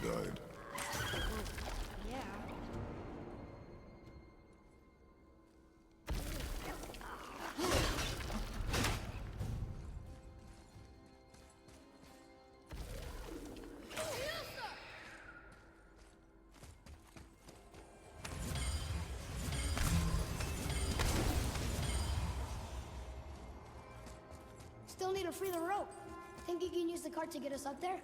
guide. Yeah. Still need to free the rope. Think you can use the cart to get us up there?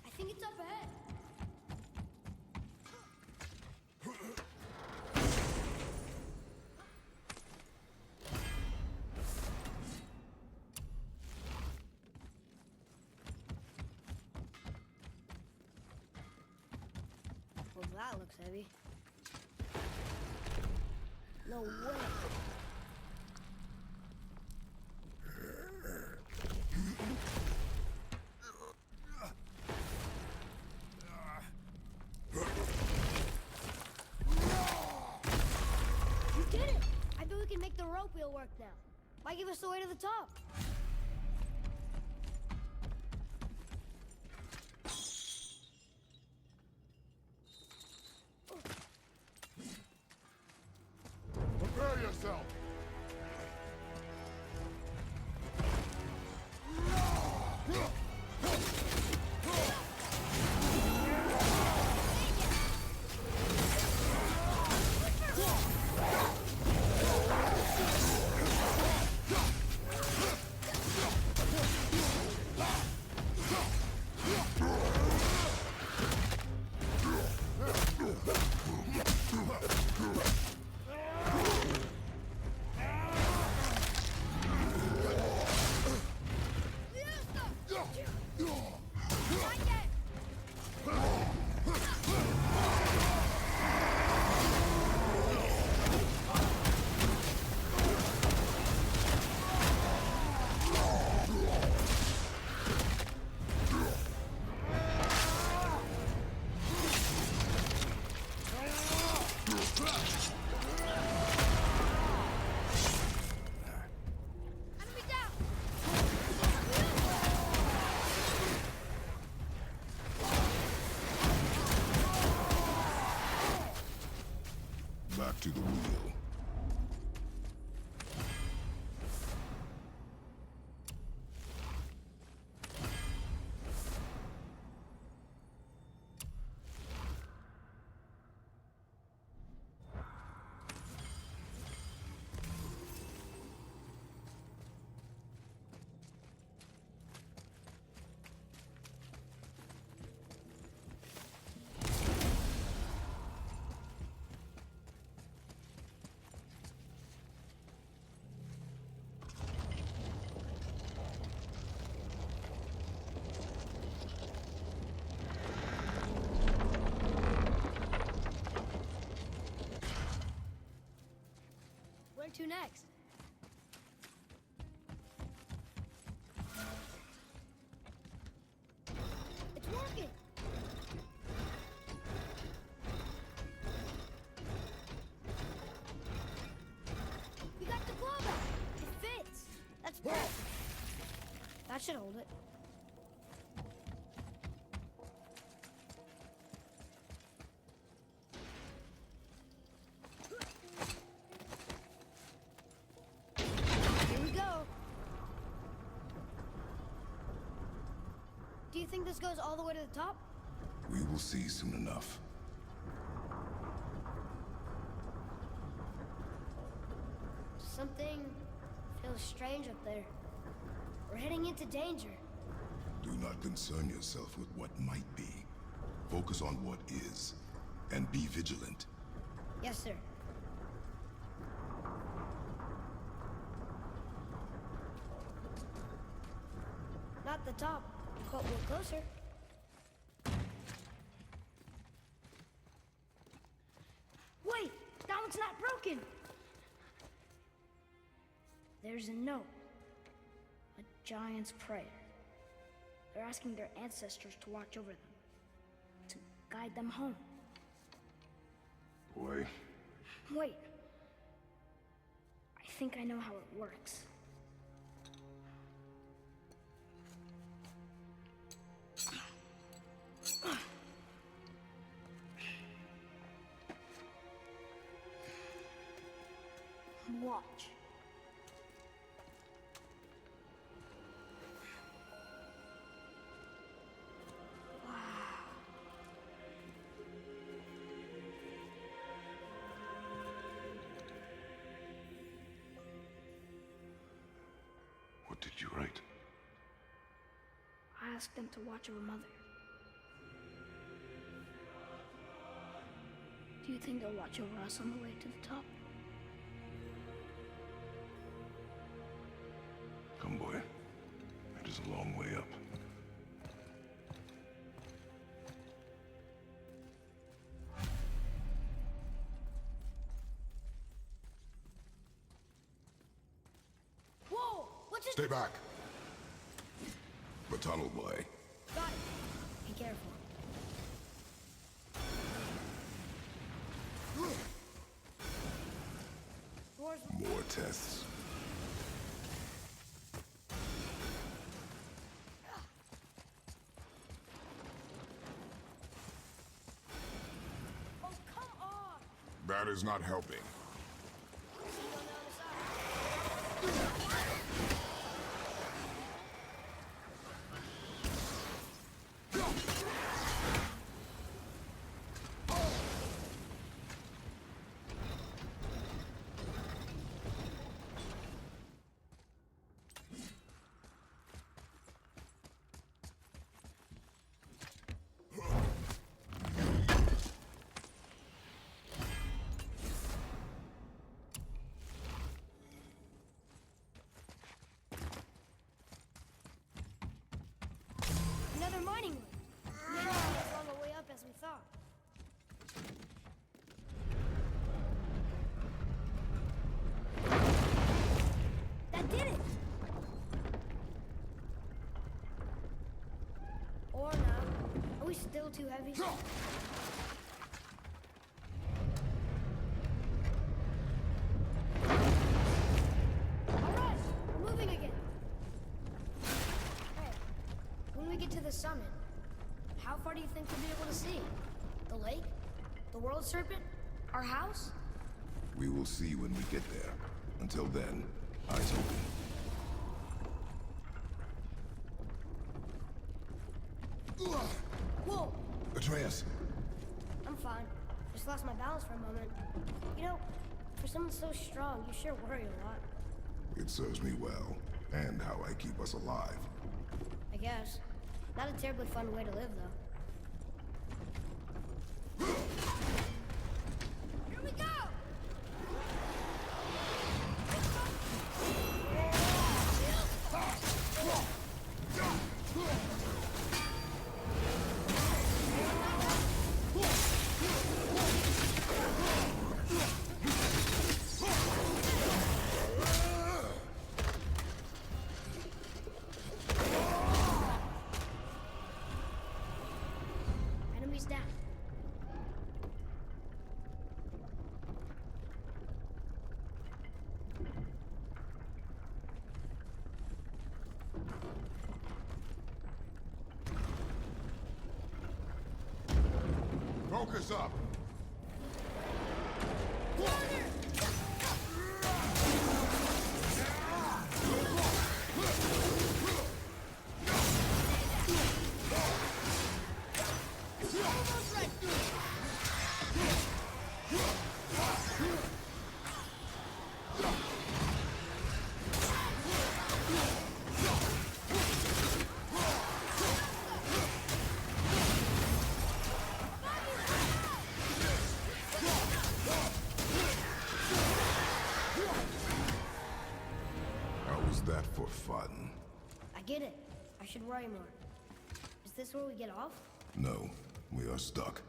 I think it's up ahead. Well, that looks heavy. No way. You did it! I bet we can make the rope wheel work now. Why give us the way to the top? Prepare yourself! Enemy down! Back to the wheel. Where to next? It's working! We got the claw back! It fits! That's perfect! That should hold it. Here we go! Do you think this goes all the way to the top? We will see soon enough. Something feels strange up there. We're heading into danger. Do not concern yourself with what might be. Focus on what is, and be vigilant. Yes, sir. Not the top, but we're closer. Wait! That one's not broken! There's a note. A giant's prayer. They're asking their ancestors to watch over them, to guide them home. Boy, Wait. I think I know how it works. Watch. what did you write? I asked them to watch over Mother. Do you think they'll watch over us on the way to the top? Come, boy. It is a long way up. Whoa! What's it? Stay back. The tunnel, boy. Got it. Be careful. Doors. More tests. Oh, come on! That is not helping. See you on the other side. Another mining room. Maybe it's all the way up as we thought. That did it! Or not. Are we still too heavy? Alright, we're moving again. Hey, when we get to the summit, how far do you think we'll be able to see? The lake? The world serpent? Our house? We will see when we get there. Until then, eyes open. Whoa! Atreus! I'm fine. Just lost my balance for a moment. You know, for someone so strong, you sure worry a lot. It serves me well, and how I keep us alive. I guess. Not a terribly fun way to live, though. Here we go! Enemies down. Focus up! How was that for fun? I get it. I should worry more. Is this where we get off? No, we are stuck.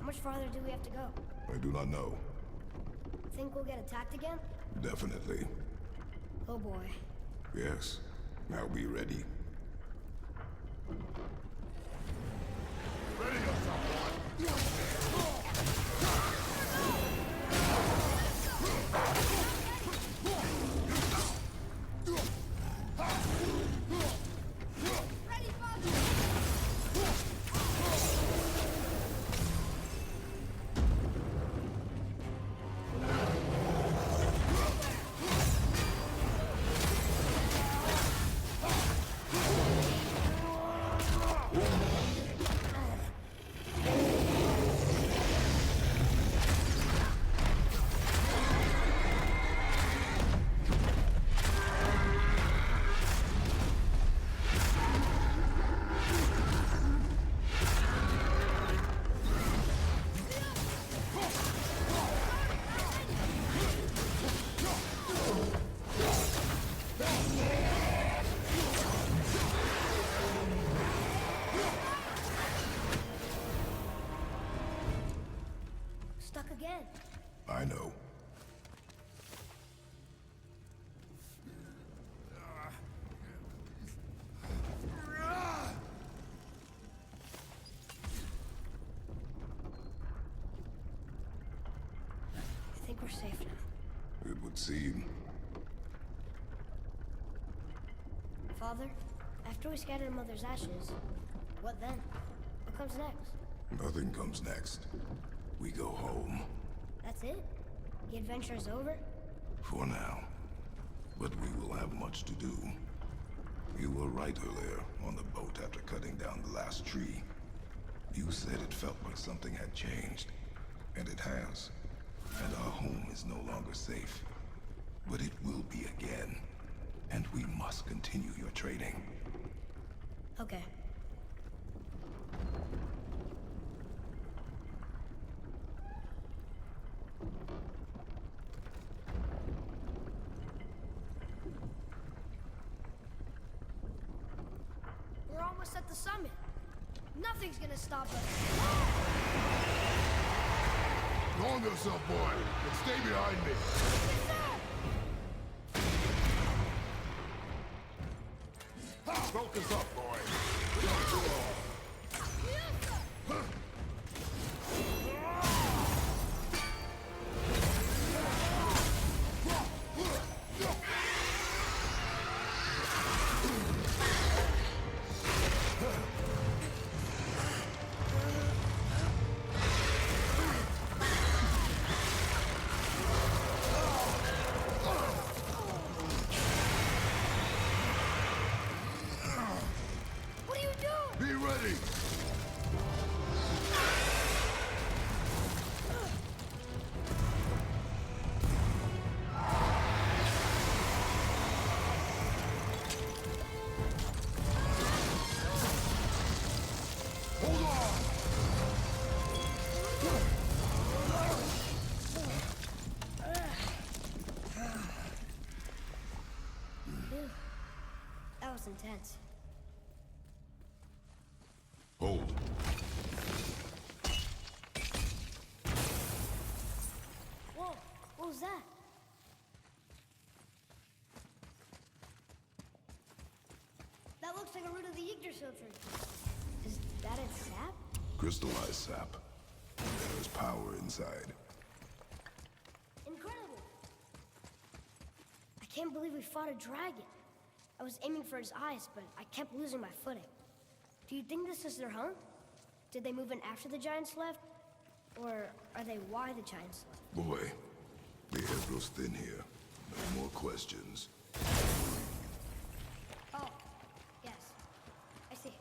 How farther do we have to go? I do not know. Think we'll get attacked again? Definitely. Oh boy. Yes. Now be ready. Ready yourself, boy! Stuck again. I know. I think we're safe now. It would seem. Father, after we scatter Mother's ashes, what then? What comes next? Nothing comes next. We go home. That's it? The adventure is over? For now. But we will have much to do. You were right earlier on the boat after cutting down the last tree. You said it felt like something had changed. And it has. And our home is no longer safe. But it will be again. And we must continue your trading. Okay. We're almost at the summit. Nothing's gonna stop us. Calm yourself, boy, and stay behind me. Focus up, boy. What are you doing? Be ready. Hold on. That was intense. Hold. Whoa, what was that? That looks like a root of the Yggdrasil tree. Is that its sap? Crystallized sap. There's power inside. Incredible! I can't believe we fought a dragon. I was aiming for his eyes, but I kept losing my footing. Do you think this is their home? Did they move in after the giants left? Or are they why the giants left? Boy, the air grows thin here. No more questions. Oh, yes. I see.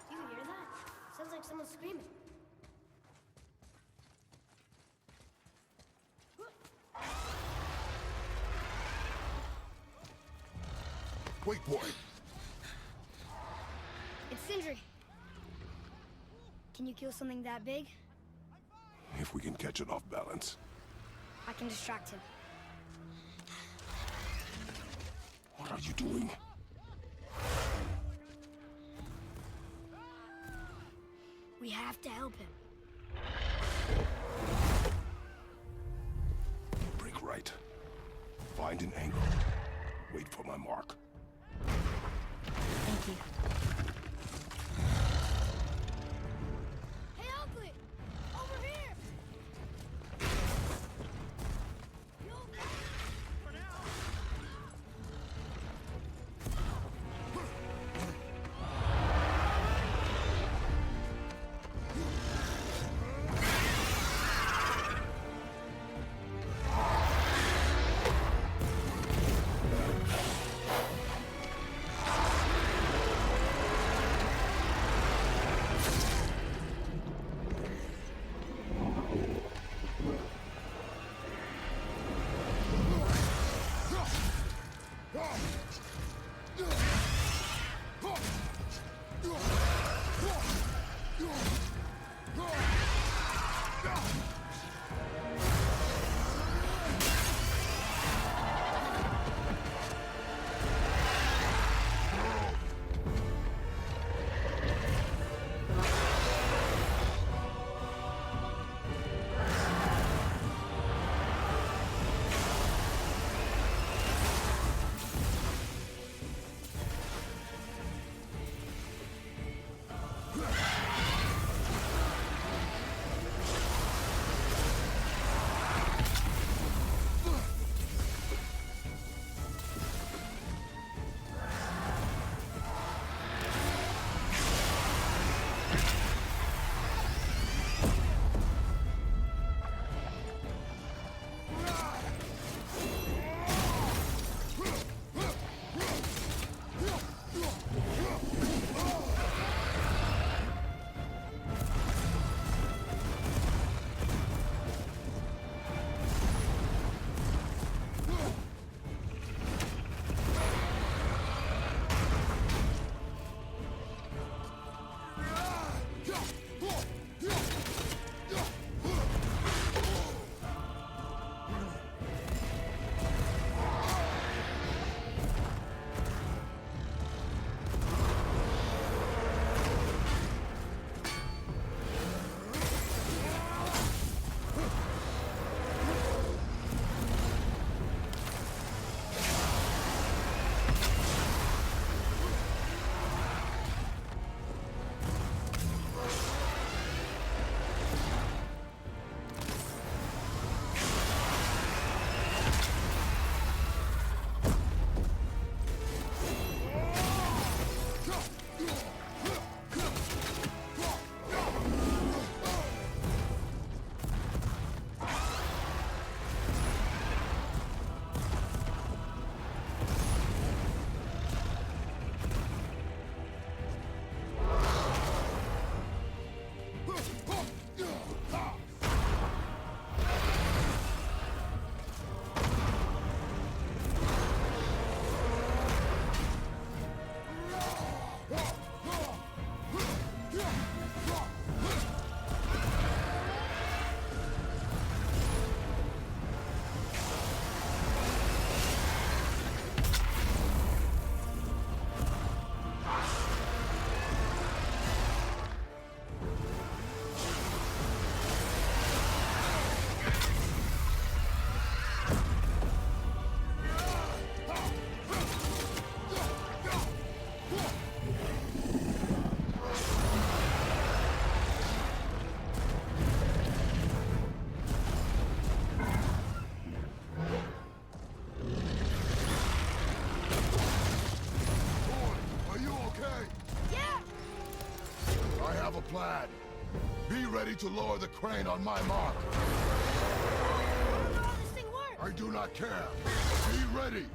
Do you hear that? Sounds like someone screaming. Wait, boy. It's Sindri. Can you kill something that big? If we can catch it off balance. I can distract him. What are you doing? We have to help him. Break right. Find an angle. Wait for my mark. Thank you. Hey, Ugly! Over here! You okay? For now. plan. Be ready to lower the crane on my mark. I don't know how this thing works. I do not care. Be ready.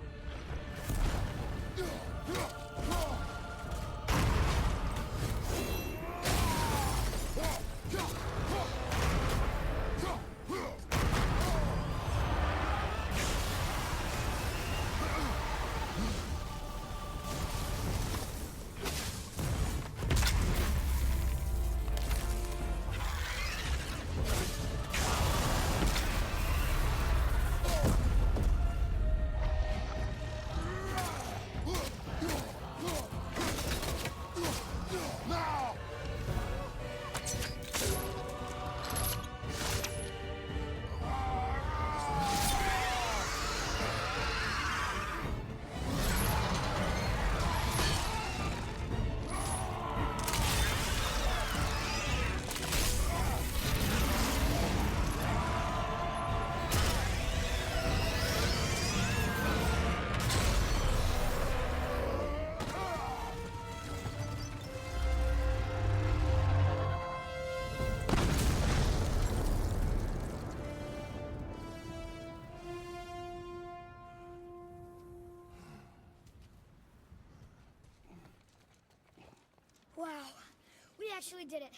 actually did it.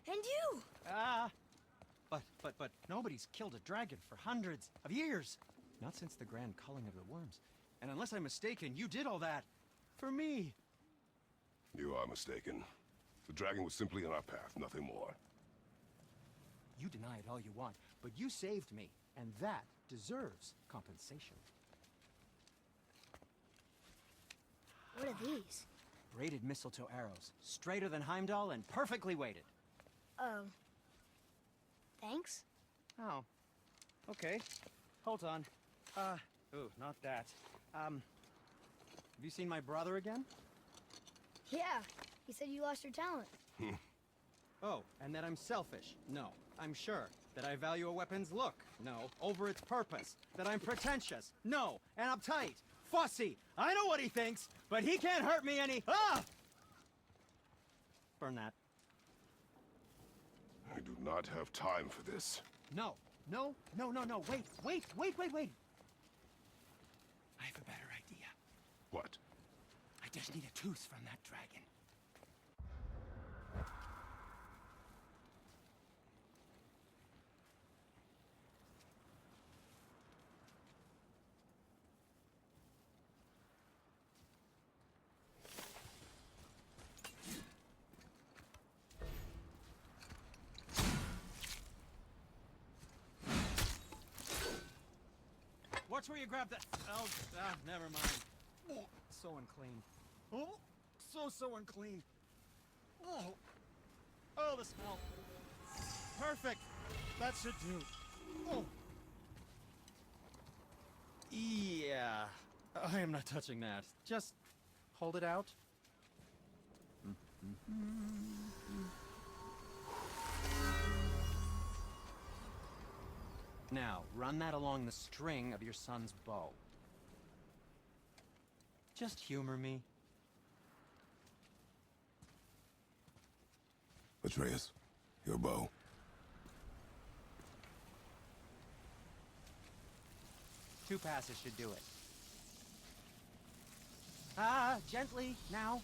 And you! But nobody's killed a dragon for hundreds of years. Not since the grand culling of the worms. And unless I'm mistaken, you did all that for me. You are mistaken. The dragon was simply in our path, nothing more. You deny it all you want, but you saved me, and that deserves compensation. What are these? Braided mistletoe arrows, straighter than Heimdall and perfectly weighted. Oh. Thanks? Oh. Okay. Hold on. Ooh, not that. Have you seen my brother again? Yeah. He said you lost your talent. Oh, and that I'm selfish? No, I'm sure. That I value a weapon's look? No, over its purpose. That I'm pretentious? No, and uptight, fussy. I know what he thinks, but he can't hurt me any. Ah! Burn that. I do not have time for this. No. Wait. I have a better idea. What? I just need a tooth from that dragon. Watch where you grab that. Oh, never mind. Oh, so unclean. Oh, so unclean. Oh, the smell. Perfect. That should do. Oh. Yeah. I am not touching that. Just hold it out. Now, run that along the string of your son's bow. Just humor me. Atreus, your bow. Two passes should do it. Gently, now.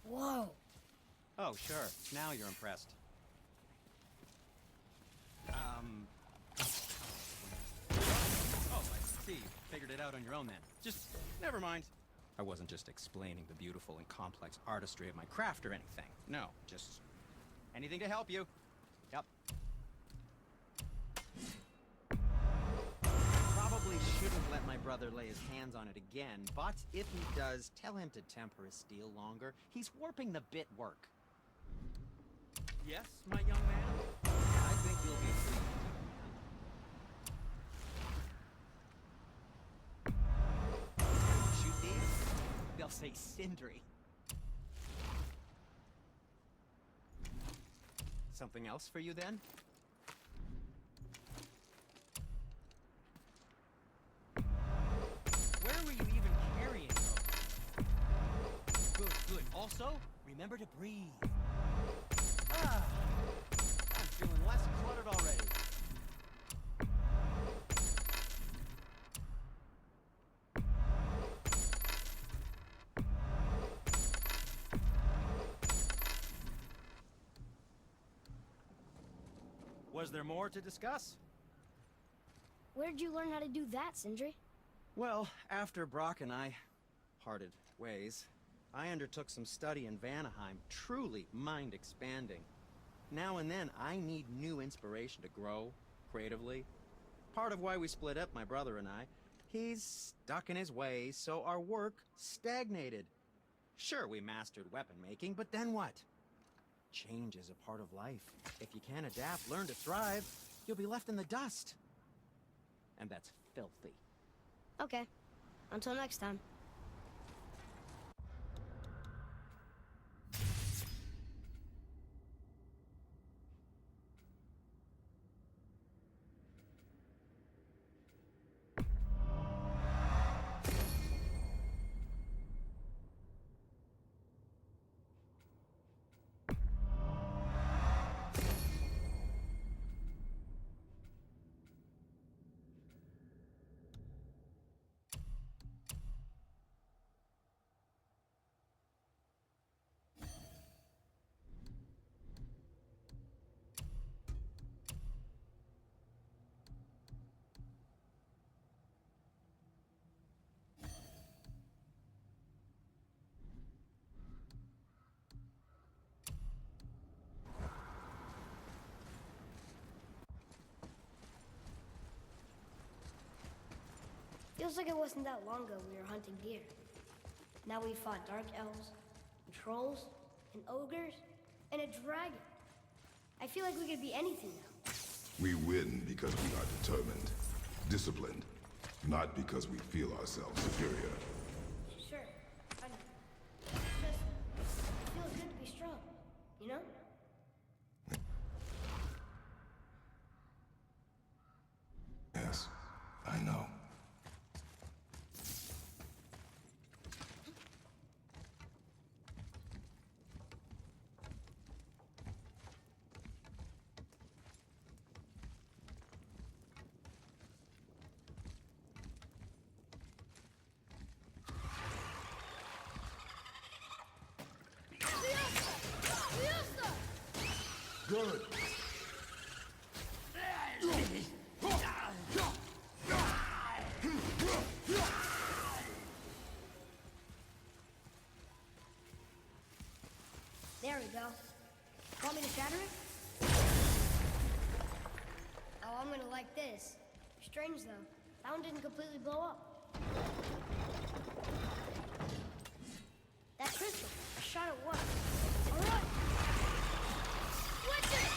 Whoa. Oh, sure. Now you're impressed. Oh, I see. Figured it out on your own then. Just, never mind. I wasn't just explaining the beautiful and complex artistry of my craft or anything. No, just anything to help you. Yep. Probably shouldn't let my brother lay his hands on it again, but if he does, tell him to temper his steel longer. He's warping the bit work. Yes, my young man? I think you'll be pleased. Shoot these? They'll say Sindri. Something else for you then? Where were you even carrying those? Good. Also, remember to breathe. I'm feeling less cluttered already. Was there more to discuss? Where did you learn how to do that, Sindri? Well, after Brock and I parted ways, I undertook some study in Vanaheim, truly mind-expanding. Now and then, I need new inspiration to grow creatively. Part of why we split up, my brother and I. He's stuck in his ways, so our work stagnated. Sure, we mastered weapon making, but then what? Change is a part of life. If you can't adapt, learn to thrive, you'll be left in the dust. And that's filthy. Okay. Until next time. Feels like it wasn't that long ago we were hunting deer. Now we fought dark elves, and trolls, and ogres, and a dragon. I feel like we could be anything now. We win because we are determined, disciplined, not because we feel ourselves superior. Sure, I know. It's just, it feels good to be strong, you know? Yes, I know. Good. There we go. Want me to shatter it? Oh, I'm gonna like this. Strange though. That one didn't completely blow up. That crystal. I shot it once. Alright! What's it?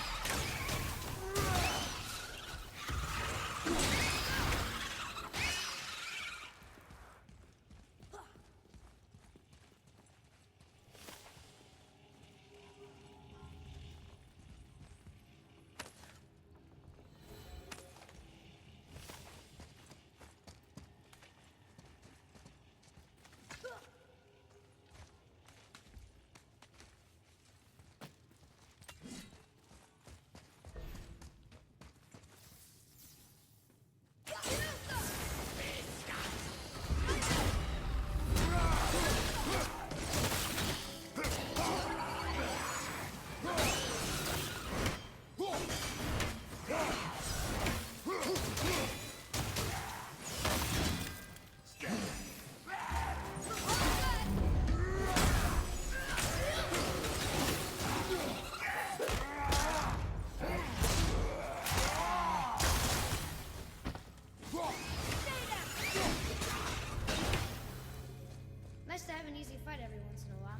Nice to have an easy fight every once in a while.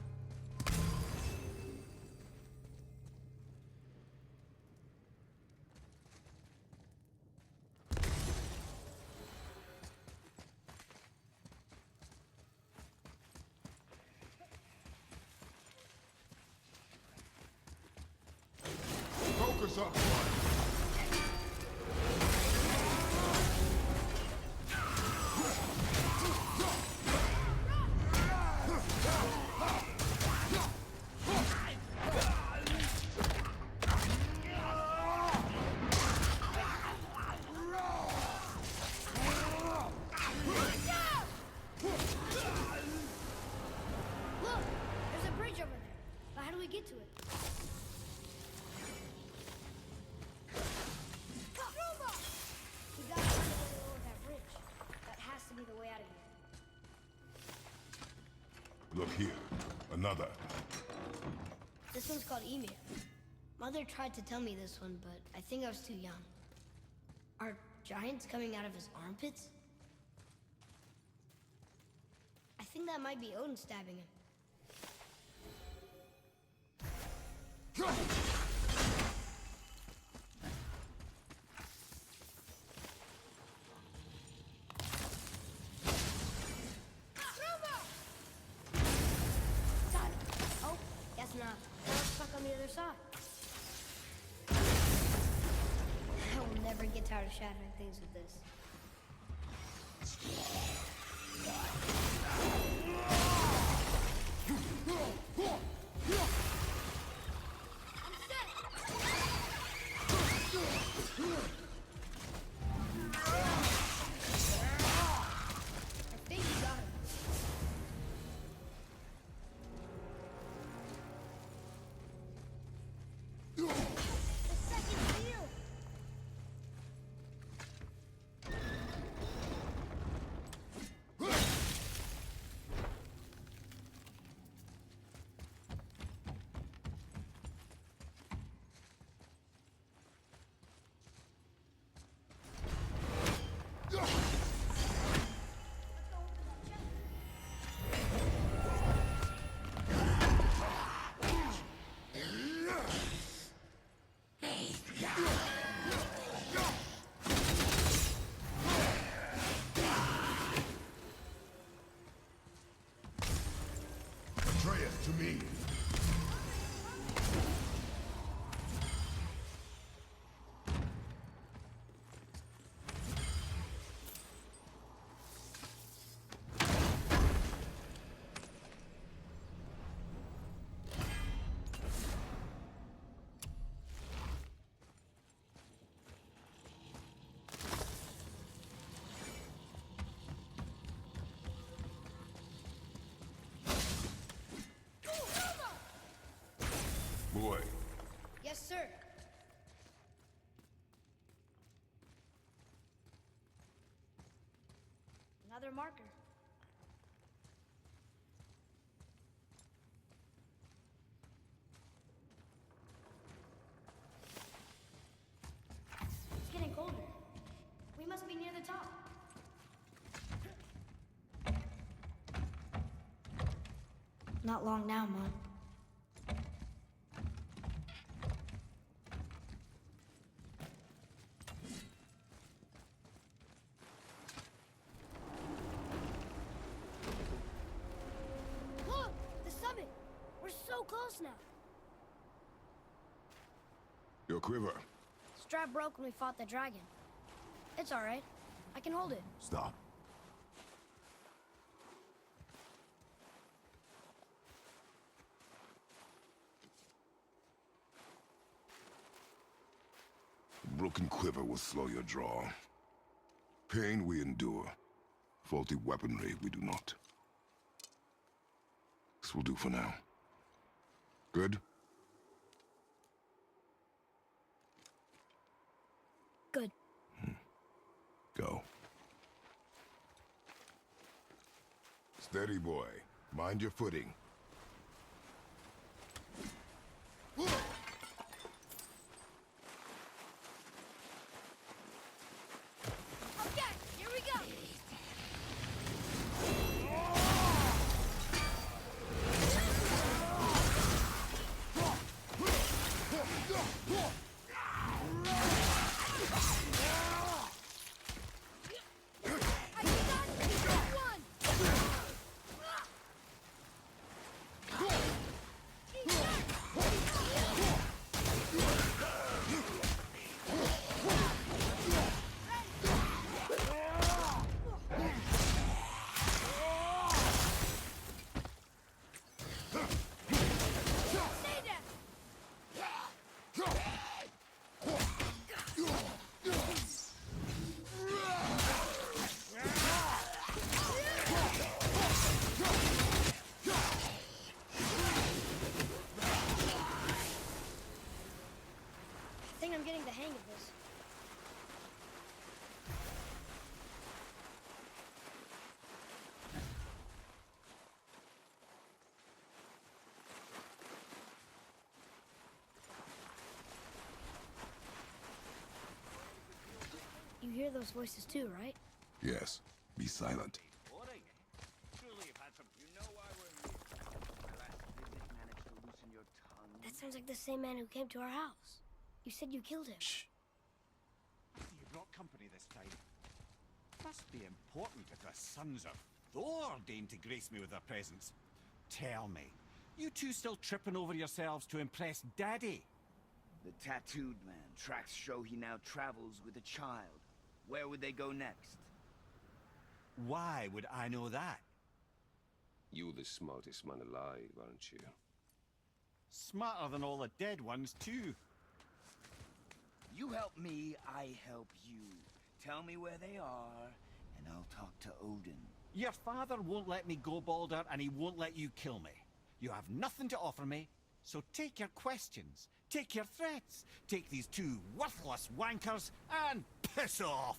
Focus up, one. Look! There's a bridge over there. But how do we get to it? We gotta find a way to lower that bridge. That has to be the way out of here. Look here. Another. This one's called Emir. Mother tried to tell me this one, but I think I was too young. Are giants coming out of his armpits? I think that might be Odin stabbing him. Got it. Oh, guess not. Now it's stuck on the other side. I will never get tired of shattering things with this. I'm set! I think you got him. The second seal! Yes, sir. Another marker. It's getting colder. We must be near the top. Not long now, Mom. Look! The summit! We're so close now! Your quiver. Strap broke when we fought the dragon. It's alright. I can hold it. Stop. Broken quiver will slow your draw. Pain we endure. Faulty weaponry we do not. This will do for now. Good? Good. Go. Steady, boy. Mind your footing. Okay, here we go! I got one! Stay there! I think I'm getting the hang of this. You hear those voices too, right? Yes. Be silent. Boring. Surely you've had some. You know why we're here. My last visit managed to loosen your tongue. That sounds like the same man who came to our house. You said you killed him. Shh. You brought company this time. Must be important if the sons of Thor deign to grace me with their presence. Tell me, you two still tripping over yourselves to impress Daddy? The tattooed man. Tracks show he now travels with a child. Where would they go next? Why would I know that? You're the smartest man alive, aren't you? Smarter than all the dead ones, too. You help me, I help you. Tell me where they are, and I'll talk to Odin. Your father won't let me go, Balder, and he won't let you kill me. You have nothing to offer me, so take your questions, take your threats, take these two worthless wankers, and piss off!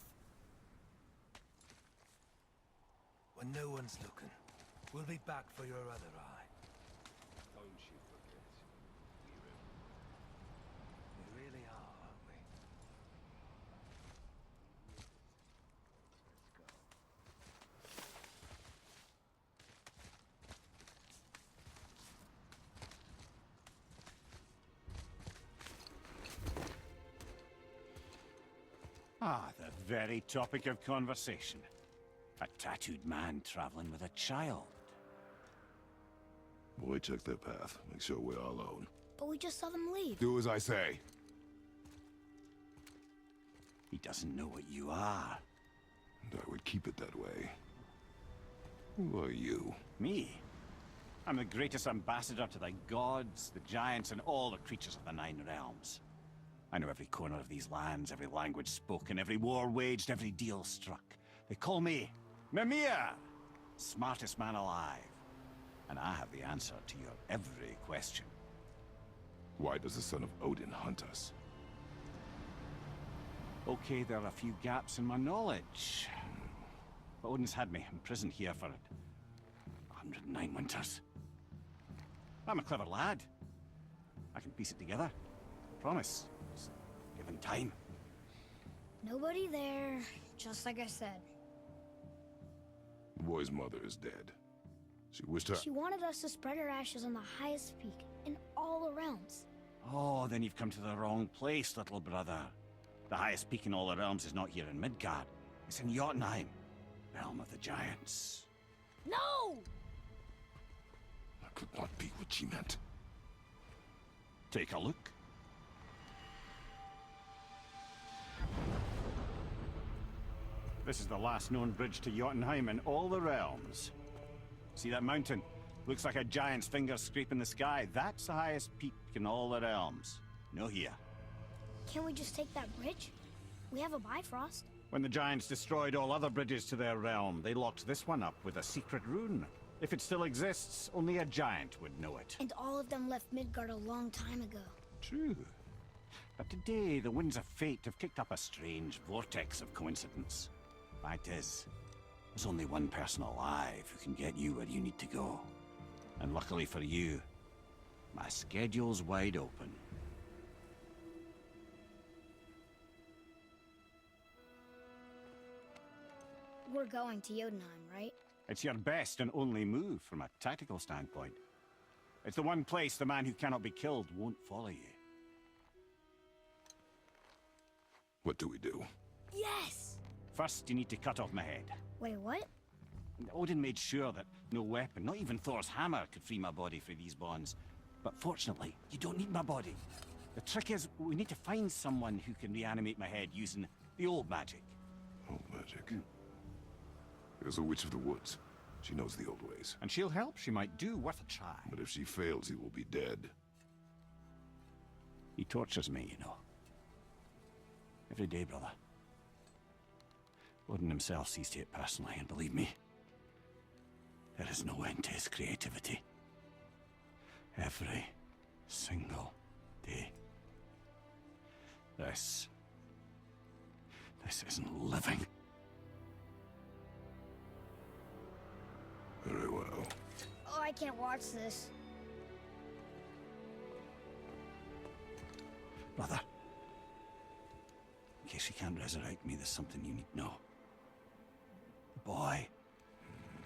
When no one's looking, we'll be back for your other eye. Don't you forget. We really are, aren't we? Ah, the very topic of conversation. A tattooed man traveling with a child. Boy, check their path. Make sure we're all alone. But we just saw them leave. Do as I say. He doesn't know what you are. And I would keep it that way. Who are you? Me? I'm the greatest ambassador to the gods, the giants, and all the creatures of the Nine Realms. I know every corner of these lands, every language spoken, every war waged, every deal struck. They call me Mimir, smartest man alive. And I have the answer to your every question. Why does the son of Odin hunt us? Okay, there are a few gaps in my knowledge. But Odin's had me imprisoned here for 109 winters. I'm a clever lad. I can piece it together. Promise. Just given time. Nobody there, just like I said. The boy's mother is dead. She wished her... She wanted us to spread her ashes on the highest peak in all the realms. Oh, then you've come to the wrong place, little brother. The highest peak in all the realms is not here in Midgard. It's in Jotunheim, realm of the giants. No! That could not be what she meant. Take a look. This is the last known bridge to Jotunheim in all the realms. See that mountain? Looks like a giant's finger scraping the sky. That's the highest peak in all the realms. No here. Can't we just take that bridge? We have a Bifrost. When the giants destroyed all other bridges to their realm, they locked this one up with a secret rune. If it still exists, only a giant would know it. And all of them left Midgard a long time ago. True. But today, the winds of fate have kicked up a strange vortex of coincidence. Fact is, there's only one person alive who can get you where you need to go. And luckily for you, my schedule's wide open. We're going to Jotunheim, right? It's your best and only move from a tactical standpoint. It's the one place the man who cannot be killed won't follow you. What do we do? Yes! First, you need to cut off my head. Wait, what? Odin made sure that no weapon, not even Thor's hammer, could free my body from these bonds. But fortunately, you don't need my body. The trick is, we need to find someone who can reanimate my head using the old magic. Old magic. There's a witch of the woods. She knows the old ways. And she'll help. She might do worth a try. But if she fails, he will be dead. He tortures me, you know. Every day, brother. Odin himself sees to it personally, and believe me, there is no end to his creativity. Every single day. This isn't living. Very well. Oh, I can't watch this. Brother, in case you can't resurrect me, there's something you need to know. The boy,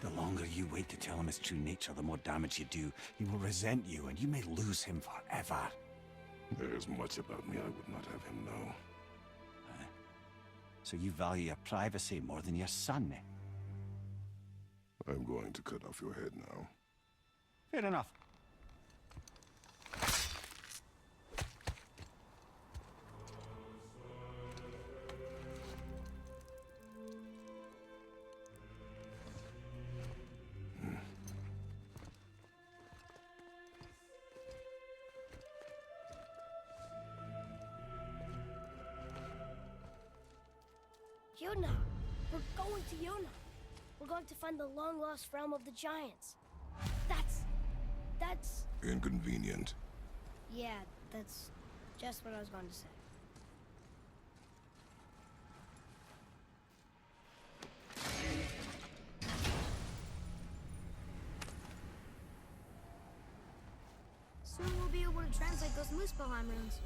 the longer you wait to tell him his true nature, the more damage you do. He will resent you, and you may lose him forever. There's much about me I would not have him know. So you value your privacy more than your son, eh? I'm going to cut off your head now. Fair enough. Yona! We're going to Yona! We're going to find the long-lost realm of the giants. That's... Inconvenient. Yeah, that's just what I was going to say. Soon we'll be able to translate those Muspelheim runes.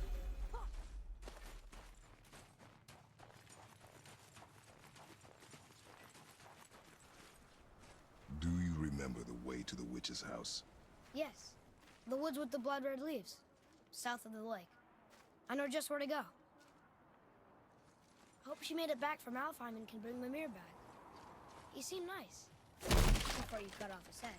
Do you remember the way to the witch's house? Yes. The woods with the blood-red leaves. South of the lake. I know just where to go. Hope she made it back from Alfheim and can bring Mimir back. He seemed nice. Before you cut off his head.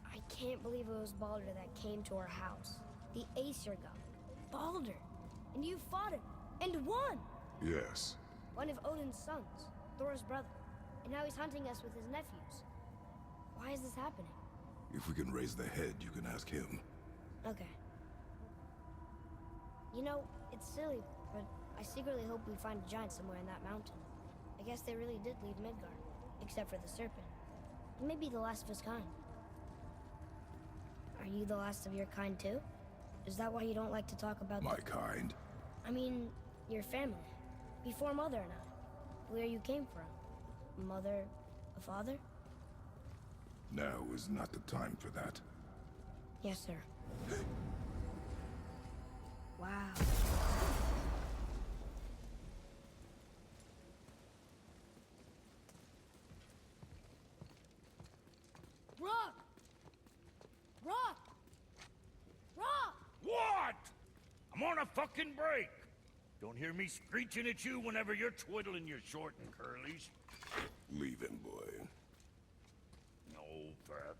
I can't believe it was Baldur that came to our house. The Acer god. Baldur. And you fought him. And won! Yes. One of Odin's sons. Thor's brother. And now he's hunting us with his nephews. Why is this happening? If we can raise the head, you can ask him. Okay. You know, it's silly, but I secretly hope we find a giant somewhere in that mountain. I guess they really did leave Midgard, except for the serpent. He may be the last of his kind. Are you the last of your kind too? Is that why you don't like to talk about My kind? I mean, your family. Before Mother and I. Where you came from. Mother, a father? Now is not the time for that. Yes, sir. Wow. Rock! Rock! Rock! What? I'm on a fucking break. Don't hear me screeching at you whenever you're twiddling your short and curlies. Leave him, boy. No, Pat.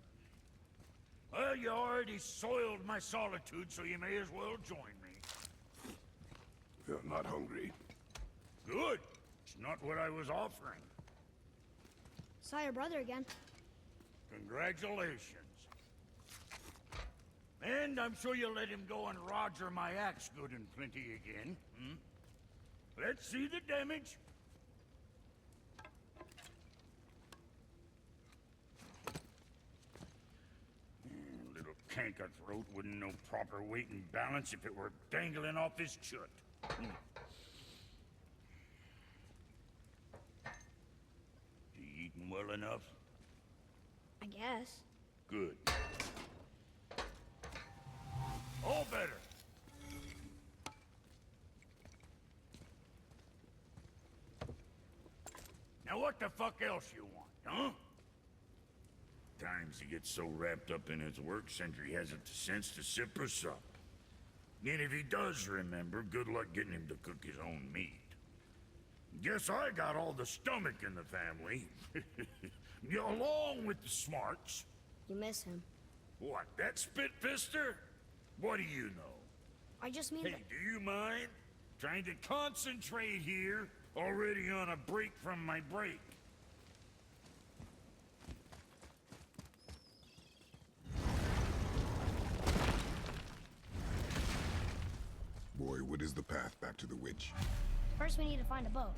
Well, you already soiled my solitude, so you may as well join me. You're not hungry. Good. It's not what I was offering. Saw your brother again. Congratulations. And I'm sure you'll let him go and roger my axe good and plenty again, hmm? Let's see the damage. Little canker throat wouldn't know proper weight and balance if it were dangling off his chut. You eating well enough? I guess. Good. All better. Now what the fuck else you want, huh? Times he gets so wrapped up in his work, Sentry hasn't the sense to sip or sup. And if he does remember, good luck getting him to cook his own meat. Guess I got all the stomach in the family. Along with the smarts. You miss him. What, that spit-fister? What do you know? I just mean Hey, that... do you mind? Trying to concentrate here, already on a break from my break. Boy, what is the path back to the witch? First we need to find a boat.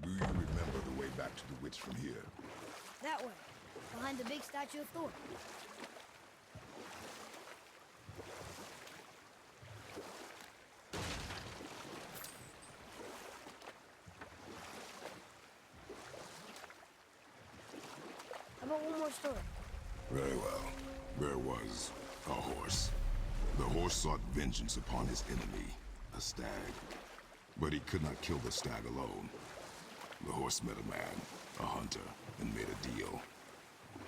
Do you remember the way back to the witch from here? That way. Behind the big statue of Thor. How about one more story? Very well. There was a horse. The horse sought vengeance upon his enemy, a stag. But he could not kill the stag alone. The horse met a man, a hunter, and made a deal.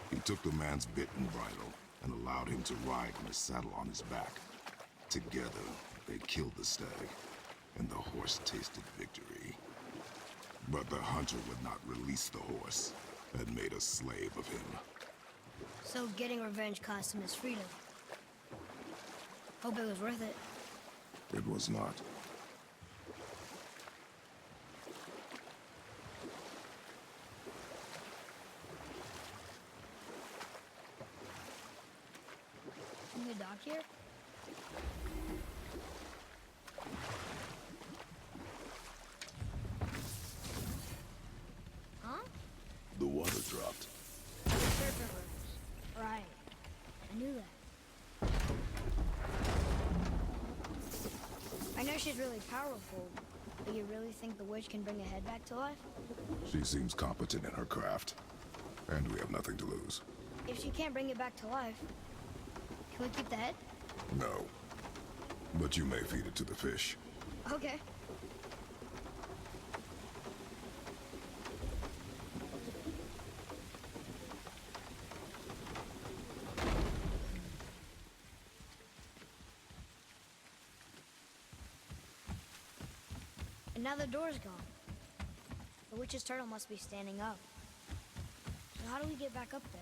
He took the man's bit and bridle and allowed him to ride on a saddle on his back. Together, they killed the stag, and the horse tasted victory. But the hunter would not release the horse and made a slave of him. So getting revenge cost him his freedom. Hope it was worth it. It was not. Can we dock here? Huh? The water dropped. The serpent rose. Right. I knew that. I know she's really powerful, but you really think the witch can bring a head back to life? She seems competent in her craft, and we have nothing to lose. If she can't bring it back to life, can we keep the head? No. But you may feed it to the fish. Okay. And now the door's gone. The witch's turtle must be standing up. So how do we get back up there?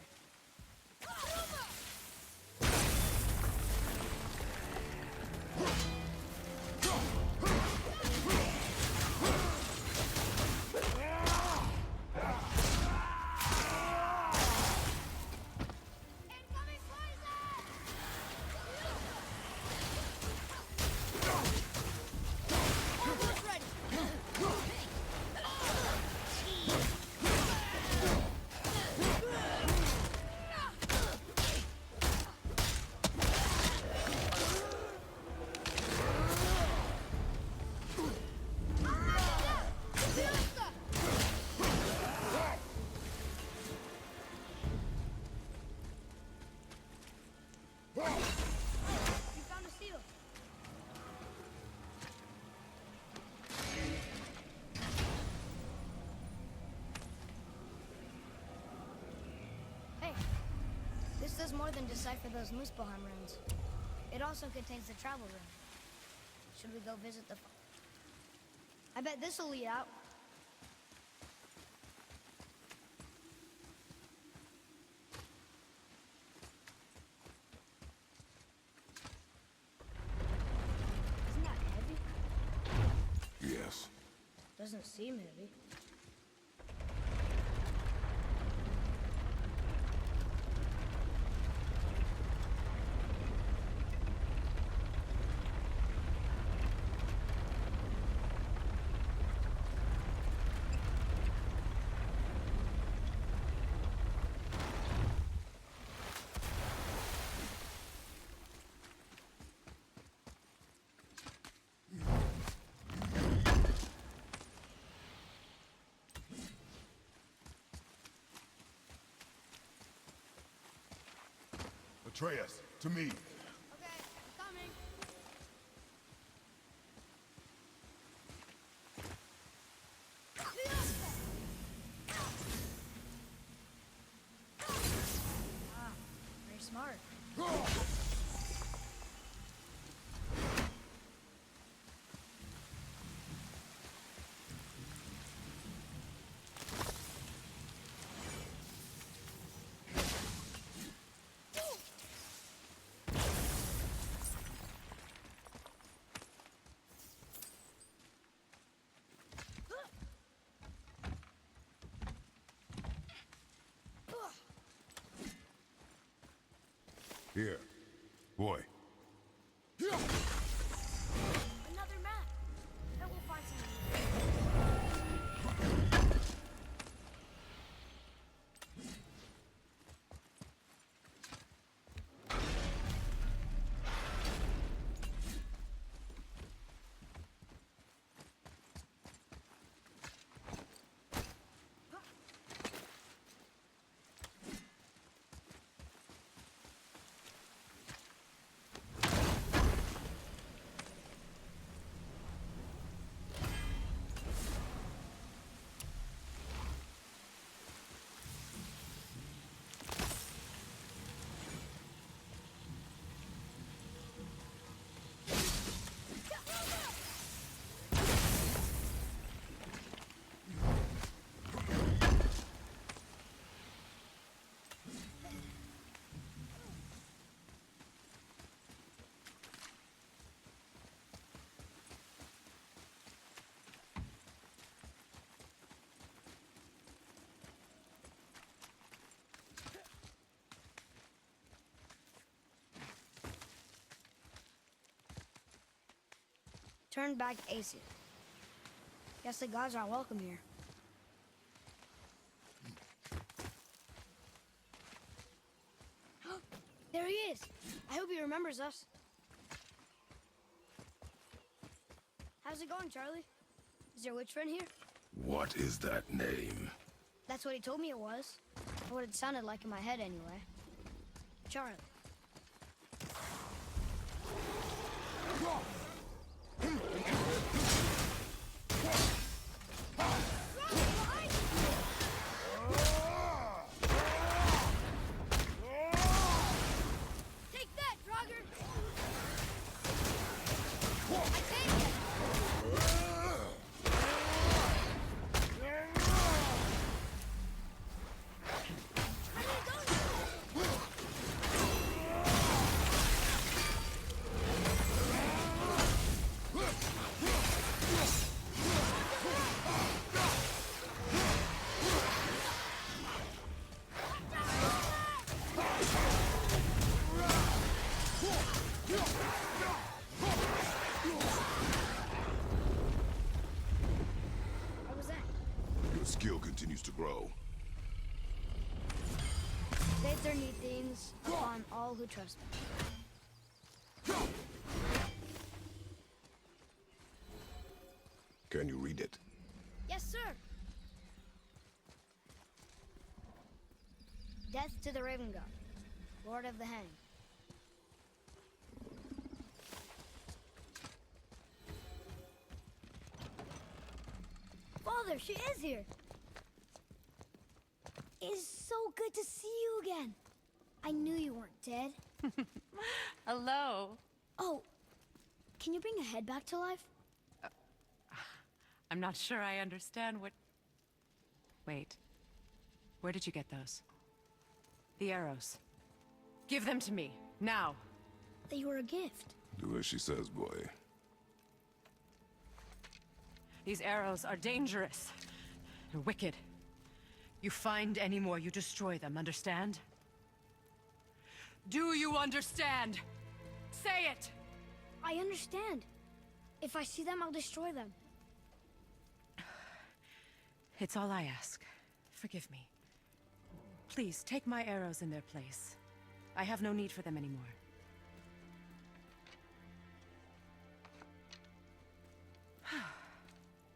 does more than decipher those Muspelheim runes. It also contains the travel rune. Should we go visit the... I bet this'll lead out. Isn't that heavy? Yes. Doesn't seem heavy. Atreus, to me. Okay, I'm coming. Ah, very smart. Here. Boy. Another map. Then we'll find something. Turn back Acer. Guess the gods aren't welcome here. There he is! I hope he remembers us. How's it going, Charlie? Is your witch friend here? What is that name? That's what he told me it was. Or what it sounded like in my head, anyway. Charlie. Take that, Draugr! I take it! What was that? Your skill continues to grow. 13th Nvidia upon all who trust me. Can you read it? Yes, sir. Death to the Raven God, Lord of the Hang. Father, she is here. It's so good to see you again. I knew you weren't dead. Hello. Oh, can you bring a head back to life? I'm not sure I understand what... Wait. Where did you get those? The arrows. Give them to me, now. They were a gift. Do as she says, boy. These arrows are dangerous and wicked. You find any more, you destroy them, understand? Do you understand? Say it! I understand. If I see them, I'll destroy them. It's all I ask. Forgive me. Please, take my arrows in their place. I have no need for them anymore.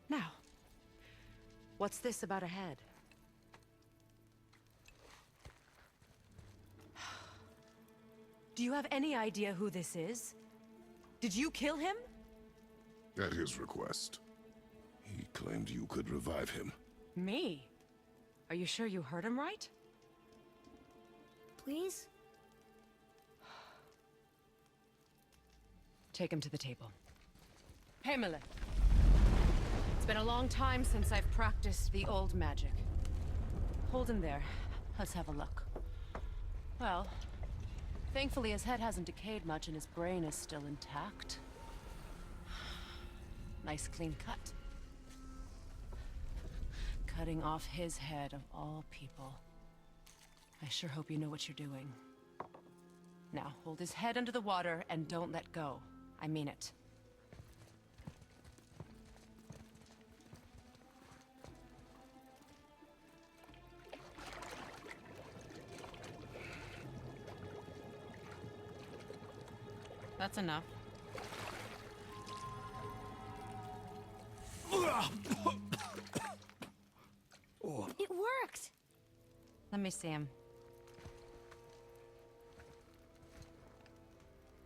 Now, what's this about a head? Do you have any idea who this is? Did you kill him? At his request. He claimed you could revive him. Me? Are you sure you heard him right? Please? Take him to the table. Hamlet. It's been a long time since I've practiced the old magic. Hold him there. Let's have a look. Well, thankfully his head hasn't decayed much and his brain is still intact. Nice clean cut. Cutting off his head of all people. I sure hope you know what you're doing. Now, hold his head under the water and don't let go. I mean it. That's enough. It worked! Let me see him.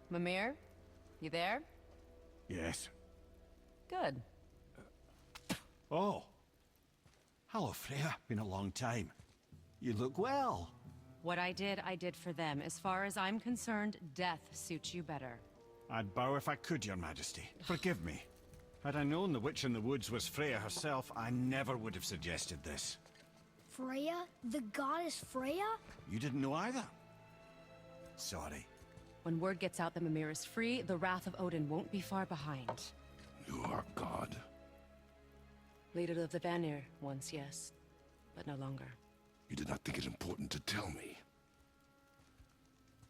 Mimir? You there? Yes. Good. Oh. Hello, Freya. Been a long time. You look well. What I did for them. As far as I'm concerned, death suits you better. I'd bow if I could, Your Majesty. Forgive me. Had I known the witch in the woods was Freya herself, I never would have suggested this. Freya? The goddess Freya? You didn't know either? Sorry. When word gets out that Mimir is free, the wrath of Odin won't be far behind. You are God. Leader of the Vanir, once, yes. But no longer. You did not think it important to tell me.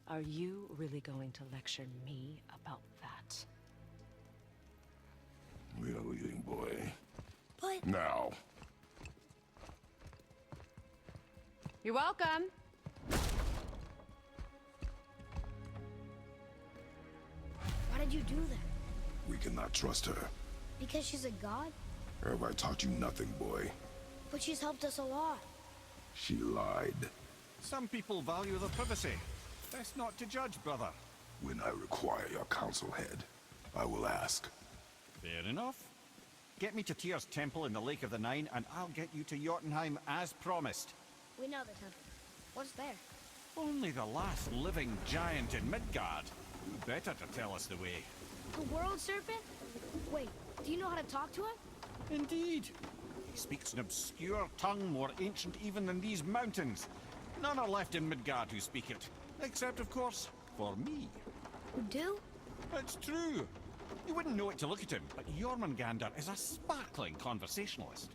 Are you really going to lecture me about that? We are leaving, boy. But... Now. You're welcome! Why did you do that? We cannot trust her. Because she's a god? Have I taught you nothing, boy? But she's helped us a lot. She lied. Some people value their privacy. Best not to judge, brother. When I require your council head, I will ask. Fair enough. Get me to Tyr's temple in the Lake of the Nine, and I'll get you to Jotunheim as promised. We know the temple. What's there? Only the last living giant in Midgard. Who better to tell us the way? The world serpent? Wait, do you know how to talk to him? Indeed. He speaks an obscure tongue more ancient even than these mountains. None are left in Midgard who speak it. Except, of course, for me. Who do? It's true. You wouldn't know it to look at him, but Jormungandr is a sparkling conversationalist.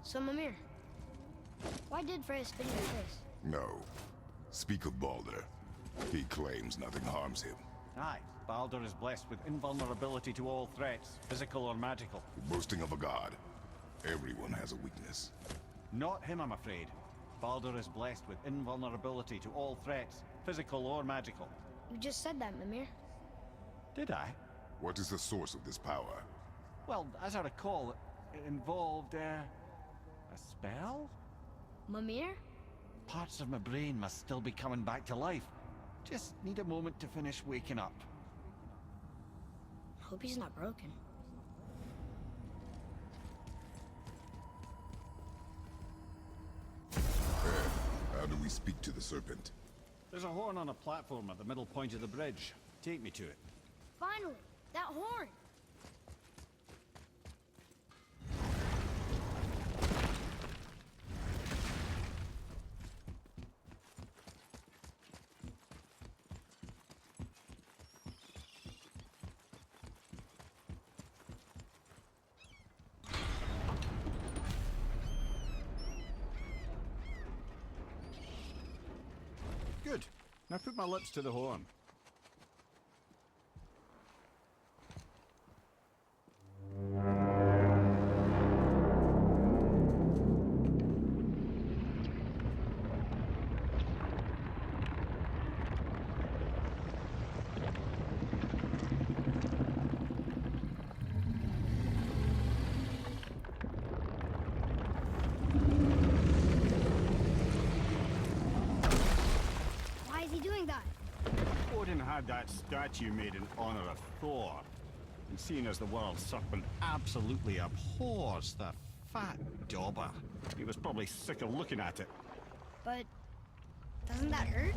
So, Mimir, why did Freya spit in your face? No. Speak of Baldur. He claims nothing harms him. Aye, Baldur is blessed with invulnerability to all threats, physical or magical. Boasting of a god. Everyone has a weakness. Not him, I'm afraid. Baldur is blessed with invulnerability to all threats, physical or magical. You just said that, Mimir. Did I? What is the source of this power? Well, as I recall, it involved, a spell? Mimir? Parts of my brain must still be coming back to life. Just need a moment to finish waking up. Hope he's not broken. How do we speak to the serpent? There's a horn on a platform at the middle point of the bridge. Take me to it. Finally! That horn! Good. Now put my lips to the horn. Why is he doing that? Odin had that statue made in honor of Thor. And seeing as the world serpent absolutely abhors the fat dauber, he was probably sick of looking at it. But doesn't that hurt?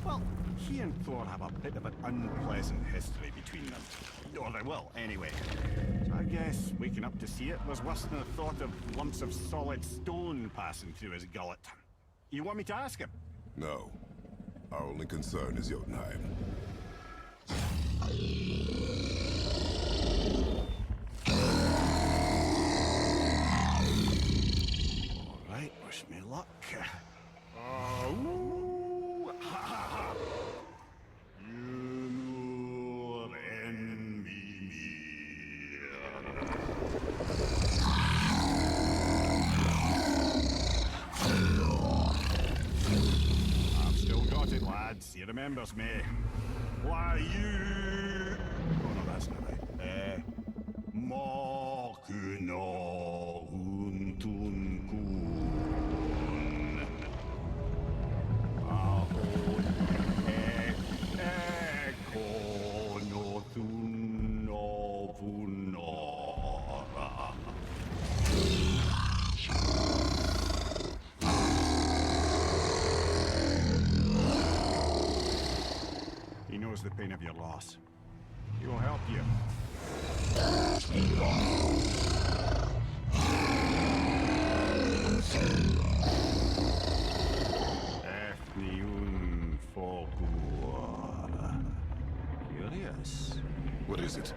Well, he and Thor have a bit of an unpleasant history between them. Or they will, anyway. So I guess waking up to see it was worse than the thought of lumps of solid stone passing through his gullet. You want me to ask him? No. Our only concern is Jotunheim. Alright, wish me luck. Ooh, ha, ha, ha. You envy me. I've still got it, lads. He remembers me. Why you... Oh no, that's not right. Mokuno untun kun. Ahon eko no tun no punora. He knows the pain of your loss. He will help you. Efniun Folkur. Curious. What is it?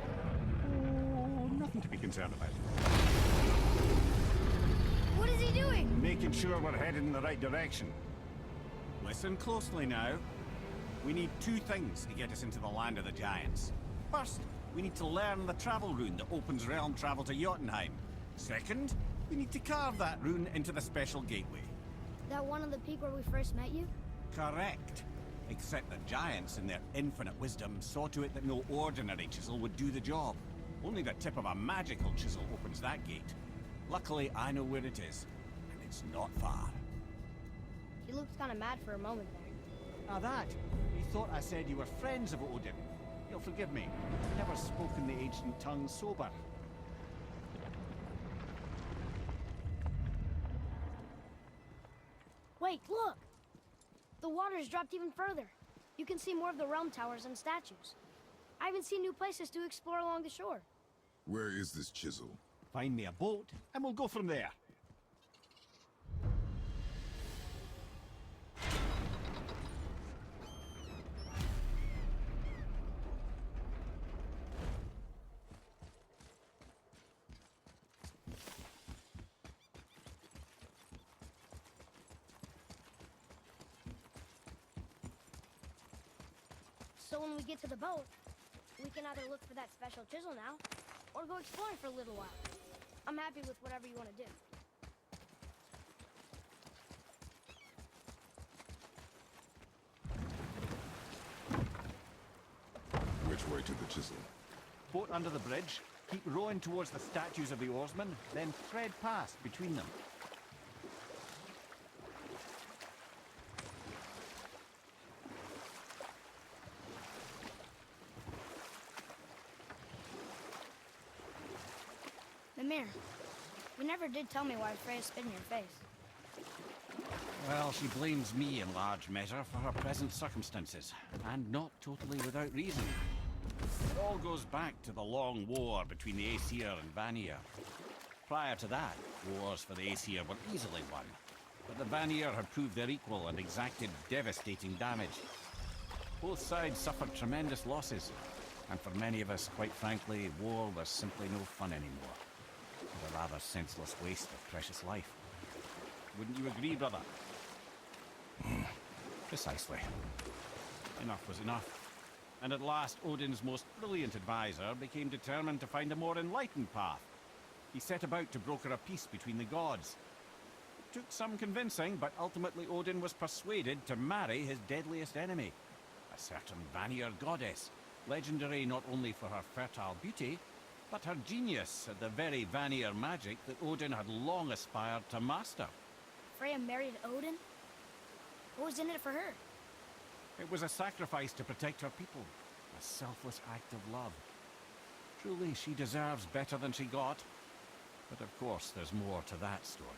Oh, nothing to be concerned about. What is he doing? Making sure we're headed in the right direction. Listen closely now. We need two things to get us into the land of the giants. First, we need to learn the travel rune that opens realm travel to Jotunheim. Second, we need to carve that rune into the special gateway. That one on the peak where we first met you? Correct. Except the giants, in their infinite wisdom, saw to it that no ordinary chisel would do the job. Only the tip of a magical chisel opens that gate. Luckily, I know where it is, and it's not far. He looked kind of mad for a moment there. Now that, you thought I said you were friends of Odin. You'll forgive me. I've never spoken the ancient tongue sober. Wait, look! The water's dropped even further. You can see more of the realm towers and statues. I even see new places to explore along the shore. Where is this chisel? Find me a boat, and we'll go from there. So when we get to the boat, we can either look for that special chisel now, or go exploring for a little while. I'm happy with whatever you want to do. Which way to the chisel? boat under the bridge, keep rowing towards the statues of the oarsmen, then thread past between them. Mimir, you never did tell me why Freya spit in your face. Well, she blames me in large measure for her present circumstances, and not totally without reason. It all goes back to the long war between the Acer and Vanir. Prior to that, wars for the Acer were easily won, but the Vanir had proved their equal and exacted devastating damage. Both sides suffered tremendous losses, and for many of us, quite frankly, war was simply no fun anymore. A rather senseless waste of precious life. Wouldn't you agree, brother? Precisely. Enough was enough. And at last, Odin's most brilliant advisor became determined to find a more enlightened path. He set about to broker a peace between the gods. It took some convincing, but ultimately Odin was persuaded to marry his deadliest enemy, a certain Vanir goddess, legendary not only for her fertile beauty, but her genius at the very Vanir magic that Odin had long aspired to master. Freya married Odin? What was in it for her? It was a sacrifice to protect her people, a selfless act of love. Truly, she deserves better than she got. But of course, there's more to that story.